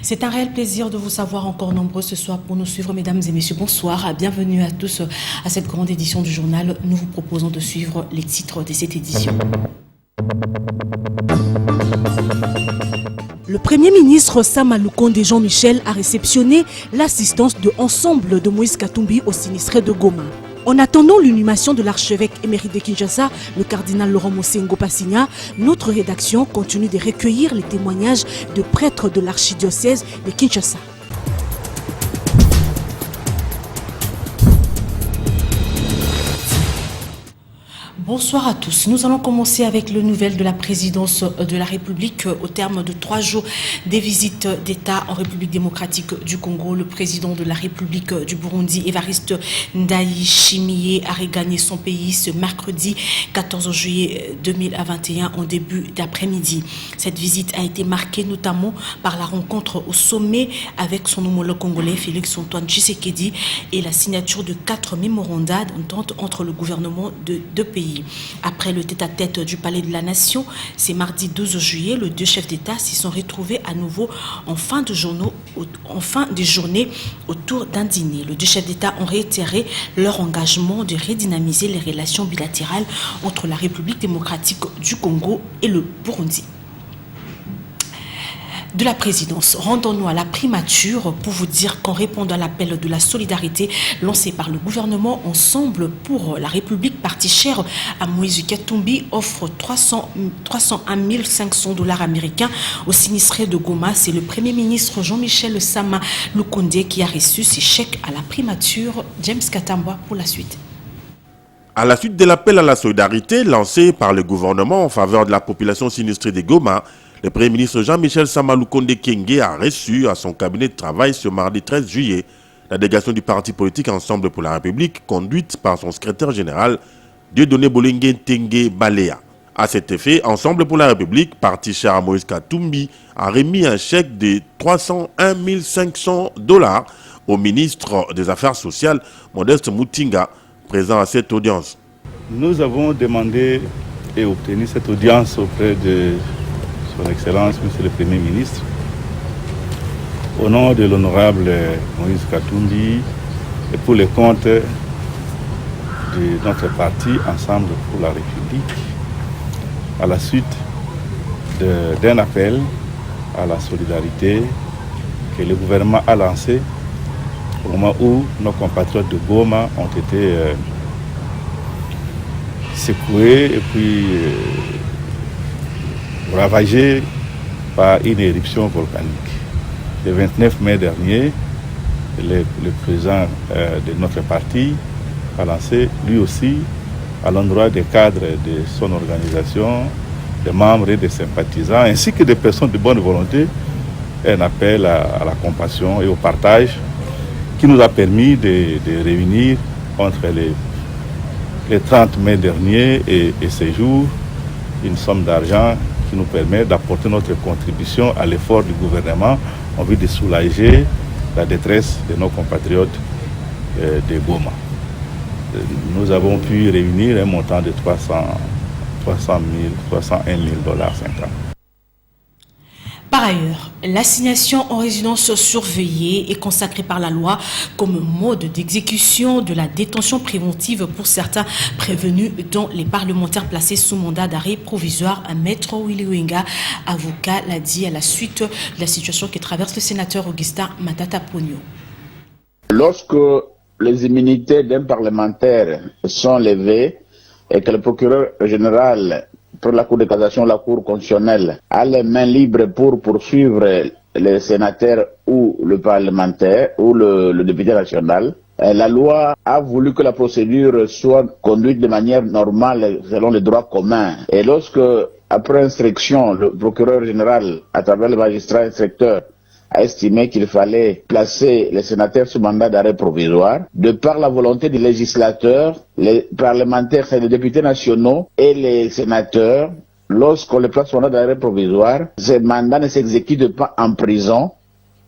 C'est un réel plaisir de vous savoir encore nombreux ce soir pour nous suivre, mesdames et messieurs. Bonsoir, bienvenue à tous à cette grande édition du journal. Nous vous proposons de suivre les titres de cette édition. Le Premier ministre Sama Lukonde Jean-Michel a réceptionné l'assistance de Ensemble de Moïse Katumbi au sinistré de Goma. En attendant l'inhumation de l'archevêque émérite de Kinshasa, le cardinal Laurent Mosengo Passigna, notre rédaction continue de recueillir les témoignages de prêtres de l'archidiocèse de Kinshasa. Bonsoir à tous. Nous allons commencer avec le nouvel de la présidence de la République. Au terme de 3 jours des visites d'État en République démocratique du Congo, le président de la République du Burundi, Évariste Ndayishimiye, a regagné son pays ce mercredi 14 juillet 2021 en début d'après-midi. Cette visite a été marquée notamment par la rencontre au sommet avec son homologue congolais Félix Antoine Tshisekedi et la signature de 4 mémorandums d'entente entre le gouvernement de 2 pays. Après le tête-à-tête du Palais de la Nation, c'est mardi 12 juillet, les 2 chefs d'État s'y sont retrouvés à nouveau en fin de journée autour d'un dîner. Les 2 chefs d'État ont réitéré leur engagement de redynamiser les relations bilatérales entre la République démocratique du Congo et le Burundi. De la présidence, rendons-nous à la primature pour vous dire qu'en répondant à l'appel de la solidarité lancé par le gouvernement Ensemble pour la République, parti cher à Moïse Katumbi, offre 301 500 $ américains aux sinistrés de Goma. C'est le Premier ministre Jean-Michel Sama Lukonde qui a reçu ces chèques à la primature. James Katamba pour la suite. À la suite de l'appel à la solidarité lancé par le gouvernement en faveur de la population sinistrée de Goma, le Premier ministre Jean-Michel Sama Lukonde Kenge a reçu à son cabinet de travail ce mardi 13 juillet la délégation du parti politique Ensemble pour la République, conduite par son secrétaire général, Dieudonné Bolingue Tengue Balea. À cet effet, Ensemble pour la République, parti cher à Moïse Katumbi, a remis un chèque de 301 500 $ au ministre des Affaires sociales, Modeste Mutinga, présent à cette audience. Nous avons demandé et obtenu cette audience auprès de Son Excellence, Monsieur le Premier ministre, au nom de l'honorable Moïse Katumbi et pour le compte de notre parti Ensemble pour la République, à la suite d'un appel à la solidarité que le gouvernement a lancé au moment où nos compatriotes de Goma ont été secoués et puis ravagé par une éruption volcanique. Le 29 mai dernier, le président de notre parti a lancé lui aussi, à l'endroit des cadres de son organisation, des membres et des sympathisants, ainsi que des personnes de bonne volonté, un appel à la compassion et au partage qui nous a permis de réunir entre les 30 mai dernier et ces jours une somme d'argent qui nous permet d'apporter notre contribution à l'effort du gouvernement en vue de soulager la détresse de nos compatriotes de Goma. Nous avons pu réunir un montant de 301 000 $ 50. Par ailleurs, l'assignation en résidence surveillée est consacrée par la loi comme mode d'exécution de la détention préventive pour certains prévenus, dont les parlementaires placés sous mandat d'arrêt provisoire. Maître Willy Wenga, avocat, l'a dit à la suite de la situation que traverse le sénateur Augustin Matata Pogno. Lorsque les immunités d'un parlementaire sont levées et que le procureur général pour la Cour de cassation, la Cour constitutionnelle a les mains libres pour poursuivre le sénateur ou le parlementaire ou le député national, La loi a voulu que la procédure soit conduite de manière normale selon le droit commun. Et lorsque, après instruction, le procureur général, à travers le magistrat inspecteur, a estimé qu'il fallait placer les sénateurs sous mandat d'arrêt provisoire, de par la volonté du législateur, les parlementaires, c'est les députés nationaux et les sénateurs, lorsqu'on les place sous mandat d'arrêt provisoire, ces mandats ne s'exécutent pas en prison,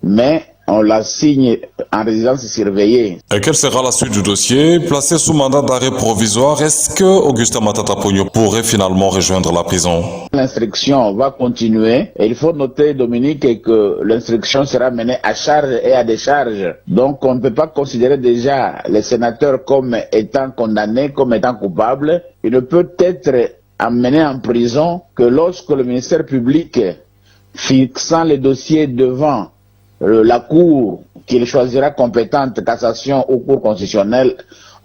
mais on l'assigne en résidence surveillée. Et quelle sera la suite du dossier? Placé sous mandat d'arrêt provisoire, est-ce que Augustin Matata Ponyo pourrait finalement rejoindre la prison? L'instruction va continuer et il faut noter, Dominique, que l'instruction sera menée à charge et à décharge. Donc on ne peut pas considérer déjà les sénateurs comme étant condamnés, comme étant coupables. Il ne peut être amené en prison que lorsque le ministère public, fixant les dossiers devant la cour qu'il choisira compétente, cassation ou cour constitutionnelle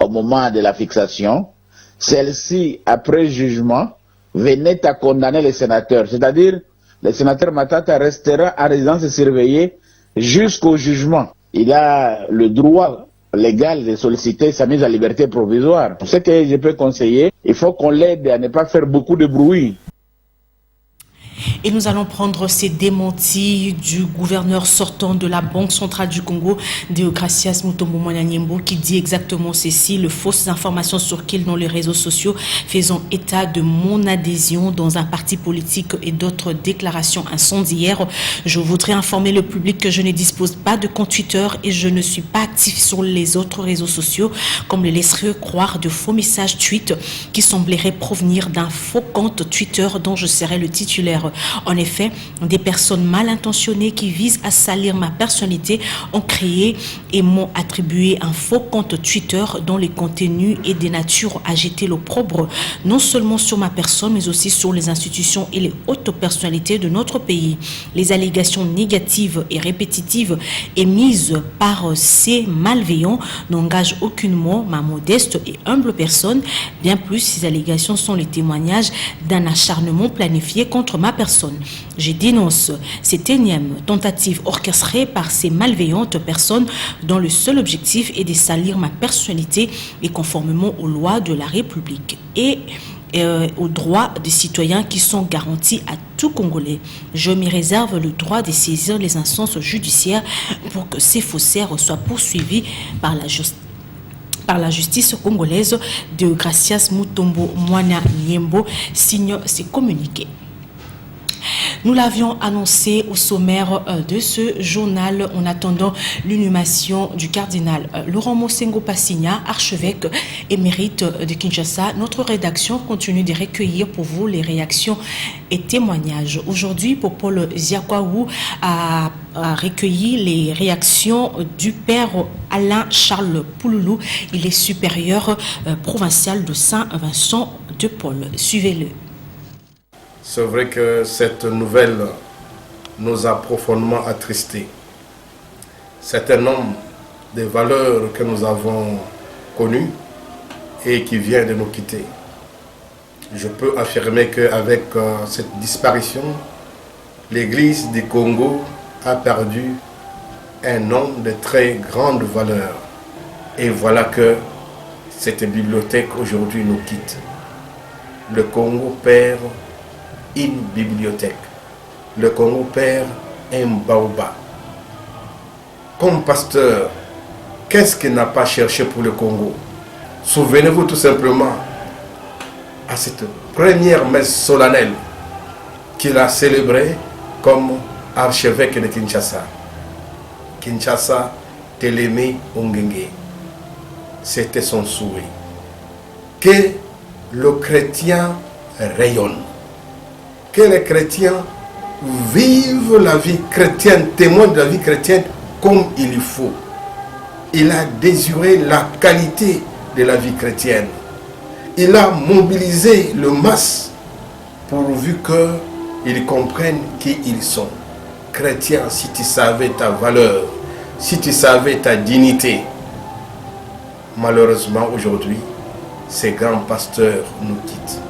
au moment de la fixation, celle-ci, après jugement, venait à condamner les sénateurs. C'est-à-dire, le sénateur Matata restera en résidence surveillée jusqu'au jugement. Il a le droit légal de solliciter sa mise à liberté provisoire. Ce que je peux conseiller, il faut qu'on l'aide à ne pas faire beaucoup de bruit. Et nous allons prendre ces démentis du gouverneur sortant de la Banque centrale du Congo, Deogracias Mutombo Mwanyanyembo, qui dit exactement ceci: les fausses informations sur qu'il dans les réseaux sociaux faisant état de mon adhésion dans un parti politique et d'autres déclarations incendiaires. Je voudrais informer le public que je ne dispose pas de compte Twitter et je ne suis pas actif sur les autres réseaux sociaux, comme le laisserait croire de faux messages tweets qui sembleraient provenir d'un faux compte Twitter dont je serais le titulaire. En effet, des personnes mal intentionnées qui visent à salir ma personnalité ont créé et m'ont attribué un faux compte Twitter dont les contenus est de nature à jeter l'opprobre non seulement sur ma personne mais aussi sur les institutions et les hautes personnalités de notre pays. Les allégations négatives et répétitives émises par ces malveillants n'engagent aucunement ma modeste et humble personne. Bien plus, ces allégations sont les témoignages d'un acharnement planifié contre ma personne. Je dénonce cette énième tentative orchestrée par ces malveillantes personnes dont le seul objectif est de salir ma personnalité et conformément aux lois de la République et aux droits des citoyens qui sont garantis à tout Congolais. Je me réserve le droit de saisir les instances judiciaires pour que ces faussaires soient poursuivis par la justice congolaise. Deogracias Mutombo Mwanyanyembo signe ces communiqués. Nous l'avions annoncé au sommaire de ce journal en attendant l'inhumation du cardinal Laurent Mosengo Passigna, archevêque émérite de Kinshasa. Notre rédaction continue de recueillir pour vous les réactions et témoignages. Aujourd'hui, Popol Ziakwaou a recueilli les réactions du père Alain Charles Pouloulou. Il est supérieur provincial de Saint-Vincent de Paul. Suivez-le. C'est vrai que cette nouvelle nous a profondément attristés. C'est un homme des valeurs que nous avons connues et qui vient de nous quitter. Je peux affirmer qu'avec cette disparition, l'Église du Congo a perdu un homme de très grande valeur. Et voilà que cette bibliothèque aujourd'hui nous quitte. Le Congo perd une bibliothèque. Le Congo perd un baobab. Comme pasteur, qu'est-ce qu'il n'a pas cherché pour le Congo? Souvenez-vous tout simplement à cette première messe solennelle qu'il a célébrée comme archevêque de Kinshasa. Kinshasa, Télémé Ongenge. C'était son souhait. Que le chrétien rayonne. Que les chrétiens vivent la vie chrétienne, témoignent de la vie chrétienne comme il faut. Il a désiré la qualité de la vie chrétienne. Il a mobilisé le masse pourvu qu'ils comprennent qui ils sont. Chrétien, si tu savais ta valeur, si tu savais ta dignité. Malheureusement, aujourd'hui, ces grands pasteurs nous quittent.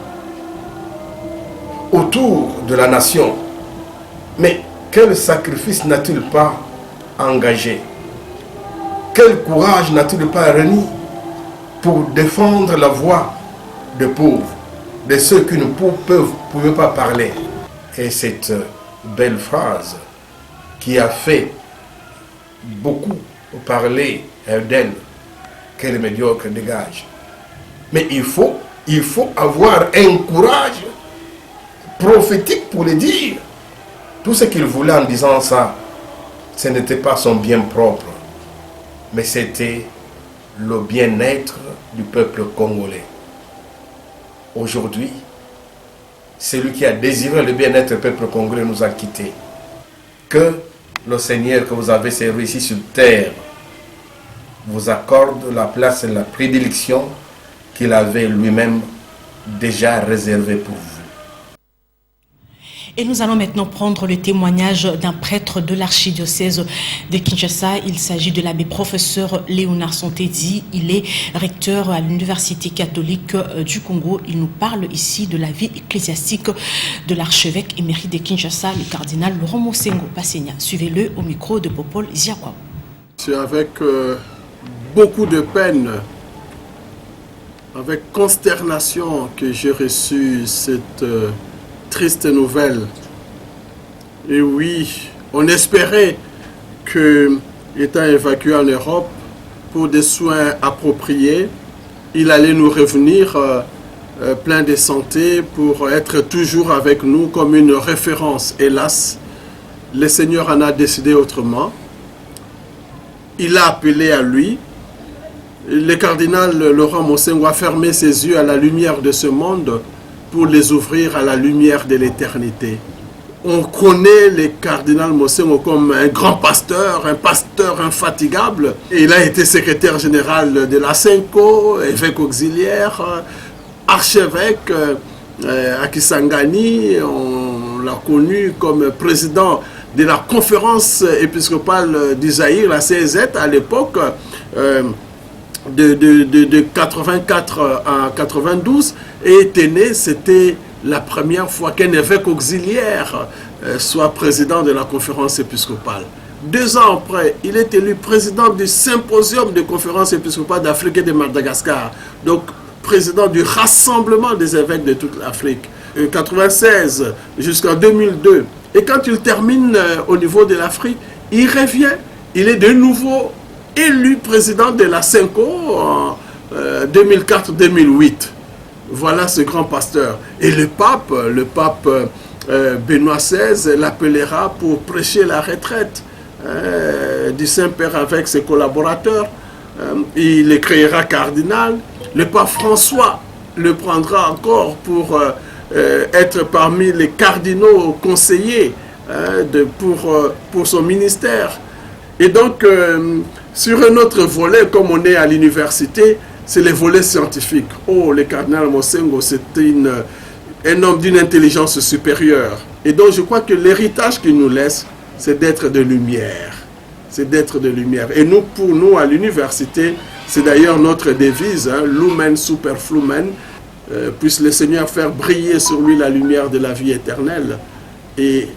Autour de la nation, mais quel sacrifice n'a-t-il pas engagé? quel courage n'a-t-il pas réuni pour défendre la voix des pauvres, de ceux qui ne pouvaient pas parler. Et cette belle phrase qui a fait beaucoup parler d'elle, que les médiocres dégagent. Mais il faut avoir un courage prophétique pour le dire. Tout ce qu'il voulait en disant ça, ce n'était pas son bien propre, mais c'était le bien-être du peuple congolais. Aujourd'hui, celui qui a désiré le bien-être du peuple congolais nous a quittés. Que le Seigneur que vous avez servi ici sur terre vous accorde la place et la prédilection qu'il avait lui-même déjà réservée pour vous. Et nous allons maintenant prendre le témoignage d'un prêtre de l'archidiocèse de Kinshasa. Il s'agit de l'abbé professeur Léonard Sontedi. Il est recteur à l'Université catholique du Congo. Il nous parle ici de la vie ecclésiastique de l'archevêque émérite de Kinshasa, le cardinal Laurent Mosengo Passegna. Suivez-le au micro de Popol Ziakwa. C'est avec beaucoup de peine, avec consternation que j'ai reçu cette triste nouvelle. Et oui, on espérait que, étant évacué en Europe pour des soins appropriés, il allait nous revenir plein de santé pour être toujours avec nous comme une référence. Hélas, le Seigneur en a décidé autrement. Il a appelé à lui. Le cardinal Laurent Mosengo a fermé ses yeux à la lumière de ce monde pour les ouvrir à la lumière de l'éternité. On connaît le cardinal Mosengo comme un grand pasteur, un pasteur infatigable. Et il a été secrétaire général de la Senko, évêque auxiliaire, archevêque à Kisangani. On l'a connu comme président de la conférence épiscopale du Zaïre, la CEZ, à l'époque, de 84 à 92, et était né, c'était la première fois qu'un évêque auxiliaire soit président de la conférence épiscopale. 2 ans après, il est élu président du symposium de conférence épiscopale d'Afrique et de Madagascar, donc président du rassemblement des évêques de toute l'Afrique, 96 jusqu'en 2002. Et quand il termine au niveau de l'Afrique, il revient, il est de nouveau élu président de la Senko en 2004-2008. Voilà ce grand pasteur. Et le pape Benoît XVI l'appellera pour prêcher la retraite du Saint-Père avec ses collaborateurs. Il le créera cardinal. Le pape François le prendra encore pour être parmi les cardinaux conseillers pour son ministère. Et donc, sur un autre volet, comme on est à l'université, c'est le volet scientifique. Oh, le cardinal Mosengo, c'était un homme d'une intelligence supérieure. Et donc, je crois que l'héritage qu'il nous laisse, c'est d'être de lumière. C'est d'être de lumière. Et nous, pour nous, à l'université, c'est d'ailleurs notre devise, Lumen Super Flumen, puisse le Seigneur faire briller sur lui la lumière de la vie éternelle et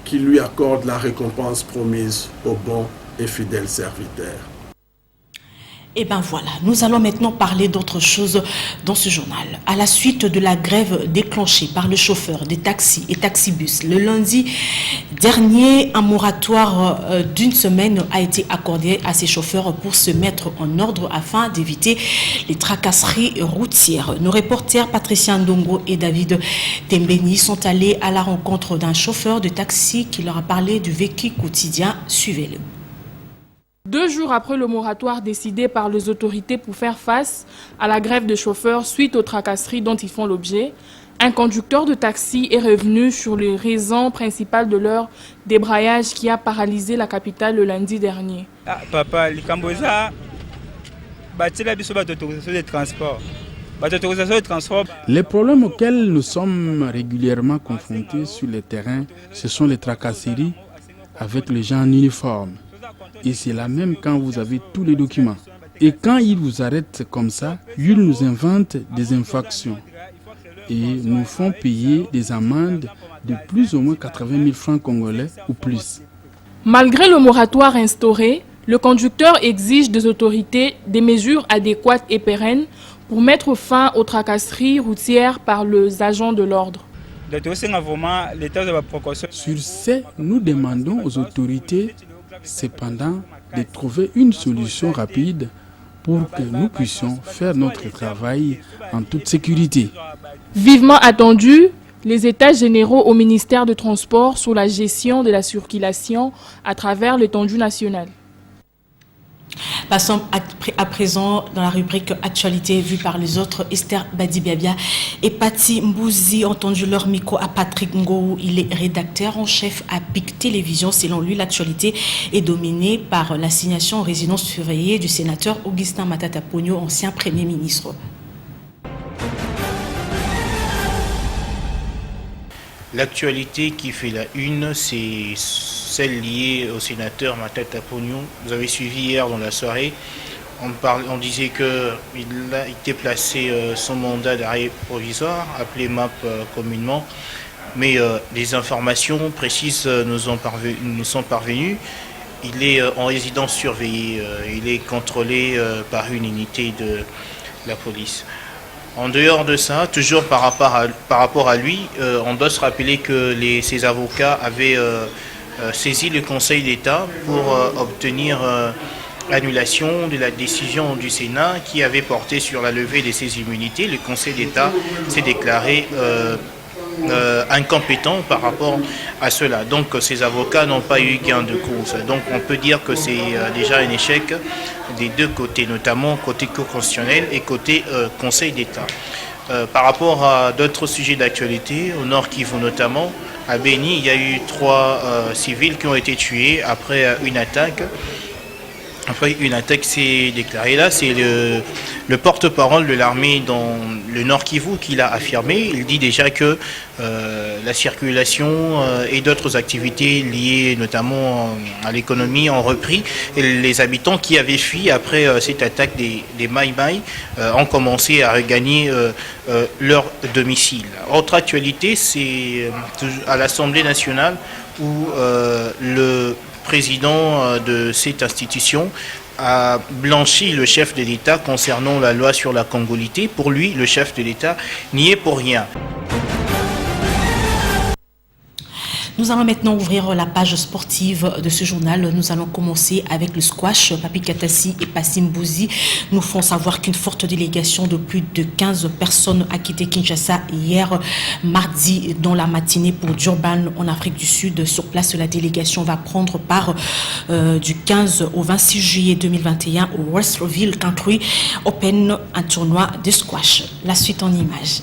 qu'il lui accorde la récompense promise aux bons et fidèles serviteurs. Et bien voilà, nous allons maintenant parler d'autre chose dans ce journal. À la suite de la grève déclenchée par le chauffeur des taxis et taxibus, le lundi dernier, un moratoire d'1 semaine a été accordé à ces chauffeurs pour se mettre en ordre afin d'éviter les tracasseries routières. Nos reporters Patricia Ndongo et David Tembeni sont allés à la rencontre d'un chauffeur de taxi qui leur a parlé du vécu quotidien. Suivez-le. 2 jours après le moratoire décidé par les autorités pour faire face à la grève de chauffeurs suite aux tracasseries dont ils font l'objet, un conducteur de taxi est revenu sur les raisons principales de leur débrayage qui a paralysé la capitale le lundi dernier. Papa, les Cambodgiens, l'autorisation de transport. Les problèmes auxquels nous sommes régulièrement confrontés sur le terrain, ce sont les tracasseries avec les gens en uniforme. Et c'est là même quand vous avez tous les documents. Et quand ils vous arrêtent comme ça, ils nous inventent des infractions et nous font payer des amendes de plus ou moins 80 000 francs congolais ou plus. Malgré le moratoire instauré, Le conducteur exige des autorités des mesures adéquates et pérennes pour mettre fin aux tracasseries routières par les agents de l'ordre. Sur ce, nous demandons aux autorités, cependant, de trouver une solution rapide pour que nous puissions faire notre travail en toute sécurité. Vivement attendu, les États généraux au ministère des Transports sur la gestion de la circulation à travers l'étendue nationale. Passons à présent dans la rubrique Actualité vue par les autres. Esther Badibiabia et Pati Mbouzi ont tendu leur micro à Patrick Ngou. Il est rédacteur en chef à PIC Télévision. Selon lui, l'actualité est dominée par l'assignation en résidence surveillée du sénateur Augustin Matata Ponyo, ancien Premier ministre. L'actualité qui fait la une, c'est celle liée au sénateur Matata Ponyo. Vous avez suivi hier dans la soirée, on disait qu'il a été placé son mandat d'arrêt provisoire, appelé MAP communément, mais les informations précises nous sont parvenues. Il est en résidence surveillée, il est contrôlé par une unité de la police. En dehors de ça, toujours par rapport à lui, on doit se rappeler que ses avocats avaient saisi le Conseil d'État pour obtenir annulation de la décision du Sénat qui avait porté sur la levée de ses immunités. Le Conseil d'État s'est déclaré incompétent par rapport à cela. Donc ces avocats n'ont pas eu gain de cause. Donc on peut dire que c'est déjà un échec des deux côtés, notamment côté Cour constitutionnelle et côté Conseil d'État. Par rapport à d'autres sujets d'actualité, au Nord Kivu notamment, à Beni, il y a eu 3 civils qui ont été tués après une attaque. Après une attaque s'est déclarée là, c'est le porte-parole de l'armée dans le Nord Kivu qui l'a affirmé. Il dit déjà que la circulation et d'autres activités liées notamment à l'économie ont repris. Et les habitants qui avaient fui après cette attaque des Maï-Maï ont commencé à regagner leur domicile. Autre actualité, c'est à l'Assemblée nationale où le président de cette institution a blanchi le chef de l'État concernant la loi sur la congolité. Pour lui, le chef de l'État n'y est pour rien. Nous allons maintenant ouvrir la page sportive de ce journal. Nous allons commencer avec le squash. Papi Katassi et Passim Bouzi nous font savoir qu'une forte délégation de plus de 15 personnes a quitté Kinshasa hier mardi dans la matinée pour Durban en Afrique du Sud. Sur place, la délégation va prendre part du 15 au 26 juillet 2021 au Westville Country Open, un tournoi de squash. La suite en images.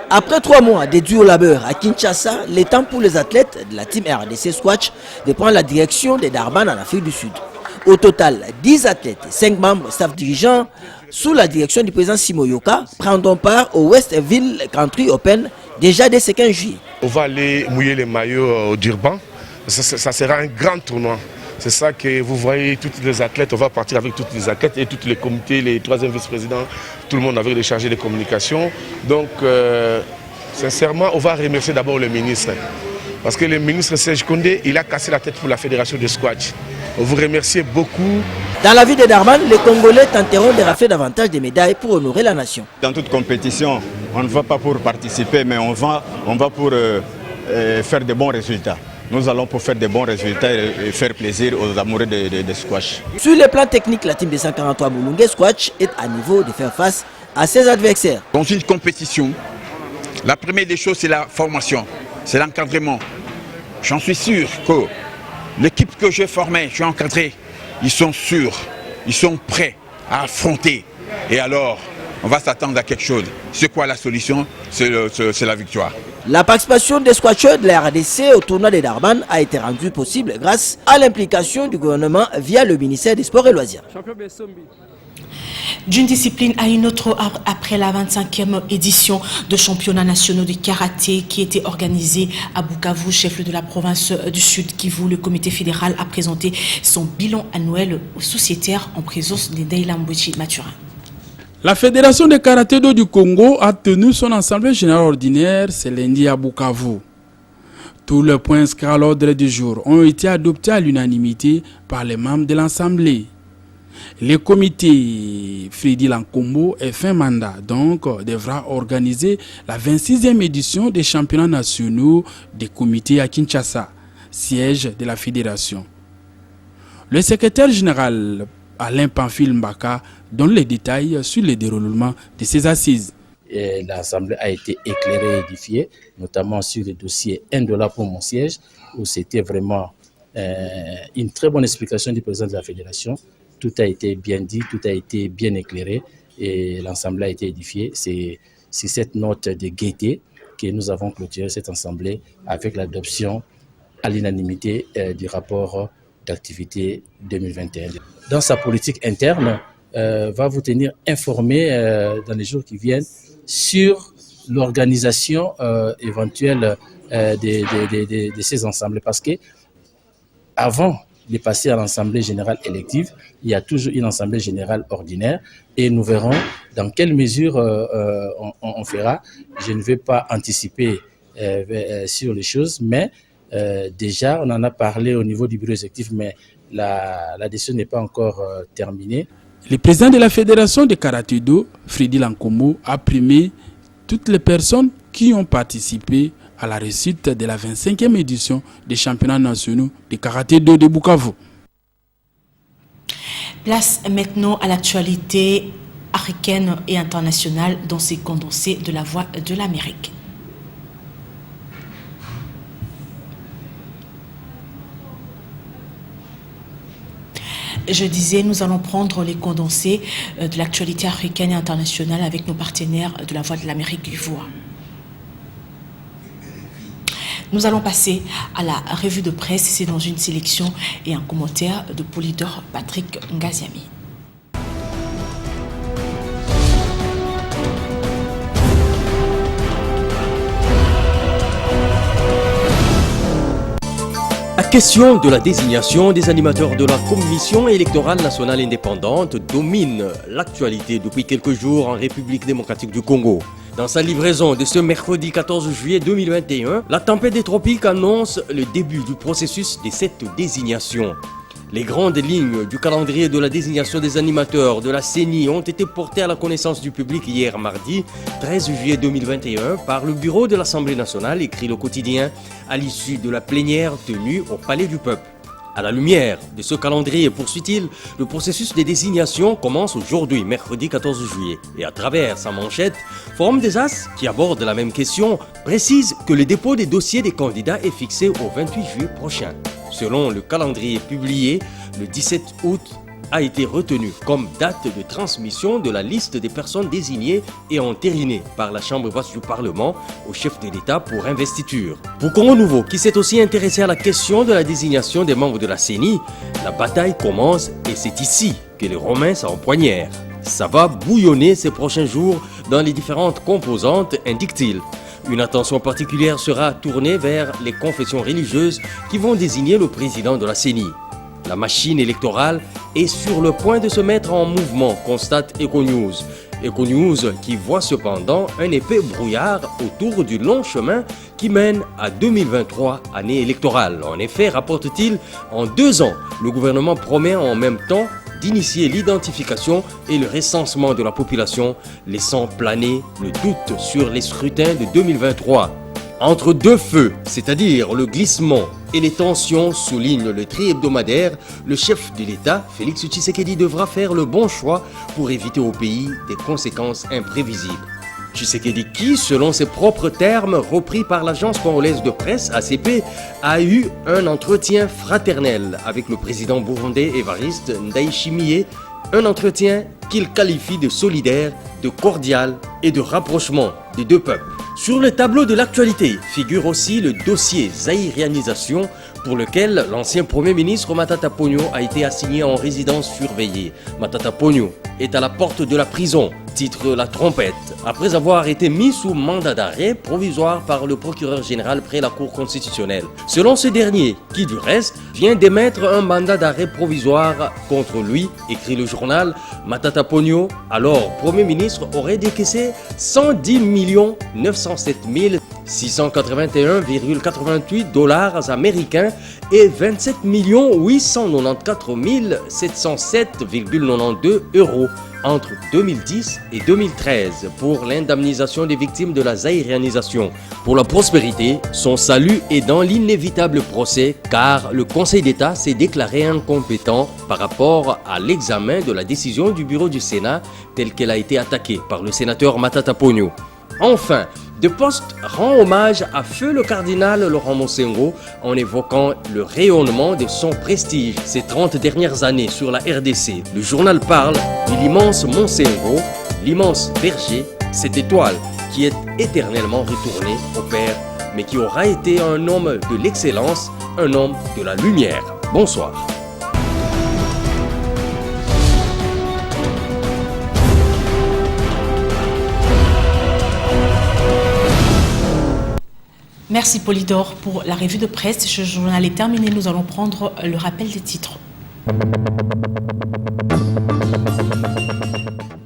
Après 3 mois de dur labeur à Kinshasa, il est temps pour les athlètes de la team RDC Squash de prendre la direction de Durban en Afrique du Sud. Au total, 10 athlètes et 5 membres staff dirigeants sous la direction du président Simoyoka prendront part au Westville Country Open déjà dès ce 15 juillet. On va aller mouiller les maillots au Durban. Ça sera un grand tournoi. C'est ça que vous voyez, tous les athlètes, on va partir avec tous les athlètes et tous les comités, les 3e vice-présidents, tout le monde avec les chargés de communication. Donc, sincèrement, on va remercier d'abord le ministre. Parce que le ministre Serge Kondé, il a cassé la tête pour la fédération de squash. On vous remercie beaucoup. Dans la ville de Durban, les Congolais tenteront de rafler davantage de médailles pour honorer la nation. Dans toute compétition, on ne va pas pour participer, mais on va pour faire de bons résultats. Nous allons pour faire de bons résultats et faire plaisir aux amoureux de squash. Sur le plan technique, la team de 143 Moulungue Squash est à niveau de faire face à ses adversaires. Dans une compétition, la première des choses, c'est la formation, c'est l'encadrement. J'en suis sûr que l'équipe que j'ai formée, j'ai encadrée, ils sont sûrs, ils sont prêts à affronter. Et alors, on va s'attendre à quelque chose. C'est quoi la solution? C'est la victoire. La participation des squashers de la RDC au tournoi de Durban a été rendue possible grâce à l'implication du gouvernement via le ministère des Sports et Loisirs. D'une discipline à une autre après la 25e édition de championnats nationaux de karaté qui était organisée à Bukavu, chef de la province du Sud Kivu, le comité fédéral a présenté son bilan annuel aux sociétaires en présence de Deila Mbouchi Mathurin. La Fédération de karaté-do du Congo a tenu son assemblée générale ordinaire ce lundi à Bukavu. Tous les points inscrits à l'ordre du jour ont été adoptés à l'unanimité par les membres de l'Assemblée. Le comité Freddy Lankombo est fin mandat, donc devra organiser la 26e édition des championnats nationaux des comités à Kinshasa, siège de la fédération. Le secrétaire général Alain Pamphile Mbaka donne les détails sur le déroulement de ces assises. L'Assemblée a été éclairée et édifiée, notamment sur le dossier $1 pour mon siège, où c'était vraiment une très bonne explication du président de la fédération. Tout a été bien dit, tout a été bien éclairé et l'Assemblée a été édifiée. C'est cette note de gaieté que nous avons clôturé cette Assemblée avec l'adoption à l'unanimité du rapport d'activité 2021. Dans sa politique interne, va vous tenir informé dans les jours qui viennent sur l'organisation éventuelle de ces assemblées. Parce que avant de passer à l'Assemblée générale élective, il y a toujours une Assemblée générale ordinaire et nous verrons dans quelle mesure on fera. Je ne vais pas anticiper sur les choses, mais déjà on en a parlé au niveau du bureau exécutif, mais la décision n'est pas encore terminée. Le président de la fédération de karaté-do, Freddy Lankombo, a primé toutes les personnes qui ont participé à la réussite de la 25e édition des championnats nationaux de karaté-do de Bukavu. Place maintenant à l'actualité africaine et internationale dans ces condensés de la Voix de l'Amérique. Je disais, nous allons prendre les condensés de l'actualité africaine et internationale avec nos partenaires de la Voix de l'Amérique du Voix. Nous allons passer à la revue de presse. C'est dans une sélection et un commentaire de Polydor Patrick Ngaziami. La question de la désignation des animateurs de la Commission électorale nationale indépendante domine l'actualité depuis quelques jours en République démocratique du Congo. Dans sa livraison de ce mercredi 14 juillet 2021, la tempête des tropiques annonce le début du processus de cette désignation. Les grandes lignes du calendrier de la désignation des animateurs de la CENI ont été portées à la connaissance du public hier mardi 13 juillet 2021 par le bureau de l'Assemblée nationale, écrit le quotidien, à l'issue de la plénière tenue au Palais du Peuple. À la lumière de ce calendrier, poursuit-il, le processus de désignation commence aujourd'hui, mercredi 14 juillet. Et à travers sa manchette, Forum des As, qui aborde la même question, précise que le dépôt des dossiers des candidats est fixé au 28 juillet prochain. Selon le calendrier publié, le 17 août a été retenu comme date de transmission de la liste des personnes désignées et entérinées par la Chambre basse du Parlement au chef de l'État pour investiture. Pour Congo Nouveau, qui s'est aussi intéressé à la question de la désignation des membres de la CENI, la bataille commence et c'est ici que les Romains s'empoignèrent. Ça va bouillonner ces prochains jours dans les différentes composantes, indique-t-il. Une attention particulière sera tournée vers les confessions religieuses qui vont désigner le président de la CENI. La machine électorale est sur le point de se mettre en mouvement, constate EcoNews. EcoNews qui voit cependant un épais brouillard autour du long chemin qui mène à 2023, année électorale. En effet, rapporte-t-il, en 2 ans, le gouvernement promet en même temps d'initier l'identification et le recensement de la population, laissant planer le doute sur les scrutins de 2023. Entre deux feux, c'est-à-dire le glissement et les tensions, souligne le tri-hebdomadaire, le chef de l'État, Félix Tshisekedi, devra faire le bon choix pour éviter au pays des conséquences imprévisibles. Tshisekedi qui, selon ses propres termes repris par l'agence congolaise de presse ACP, a eu un entretien fraternel avec le président burundais Évariste Ndayishimiye, un entretien qu'il qualifie de solidaire, de cordial et de rapprochement des deux peuples. Sur le tableau de l'actualité figure aussi le dossier zaïrianisation pour lequel l'ancien Premier ministre Matata Ponyo a été assigné en résidence surveillée. Matata Ponyo est à la porte de la prison, titre La Trompette, après avoir été mis sous mandat d'arrêt provisoire par le procureur général près la Cour constitutionnelle. Selon ce dernier, qui du reste vient d'émettre un mandat d'arrêt provisoire contre lui, écrit le journal, Matata Ponyo, alors Premier ministre, aurait décaissé 110 907 681,88 $ américains et 27 894 707,92 € entre 2010 et 2013 pour l'indemnisation des victimes de la zaïrianisation. Pour la prospérité, son salut est dans l'inévitable procès car le Conseil d'État s'est déclaré incompétent par rapport à l'examen de la décision du bureau du Sénat telle qu'elle a été attaquée par le sénateur Matata Ponyo. Enfin, De Poste rend hommage à feu le cardinal Laurent Monsengo en évoquant le rayonnement de son prestige ces 30 dernières années sur la RDC. Le journal parle de l'immense Monsengo, l'immense berger, cette étoile qui est éternellement retournée au Père, mais qui aura été un homme de l'excellence, un homme de la lumière. Bonsoir. Merci Polydor pour la revue de presse. Ce journal est terminé. Nous allons prendre le rappel des titres.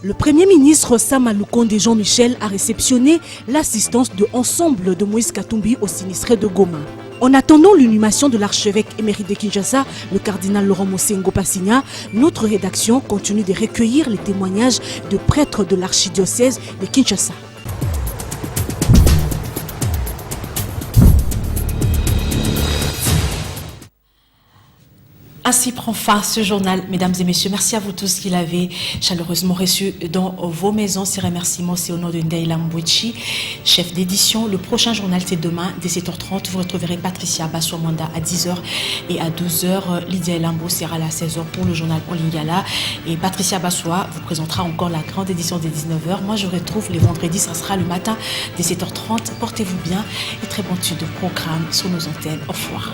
Le Premier ministre Sama Lukonde Jean-Michel a réceptionné l'assistance de Ensemble de Moïse Katumbi au sinistré de Goma. En attendant l'inhumation de l'archevêque émérite de Kinshasa, le cardinal Laurent Monsengo Passigna, notre rédaction continue de recueillir les témoignages de prêtres de l'archidiocèse de Kinshasa. Ainsi prend fin ce journal, mesdames et messieurs. Merci à vous tous qui l'avez chaleureusement reçu dans vos maisons. Ces remerciements, c'est au nom de Ndaïla Mbouichi, chef d'édition. Le prochain journal, c'est demain, dès 7h30. Vous retrouverez Patricia Bassouamanda à 10h et à 12h. Lydia Elambo sera là à 16h pour le journal en Lingala. Et Patricia Bassoua vous présentera encore la grande édition des 19h. Moi, je retrouve les vendredis, ça sera le matin dès 7h30. Portez-vous bien et très bonne suite de programme sur nos antennes. Au revoir.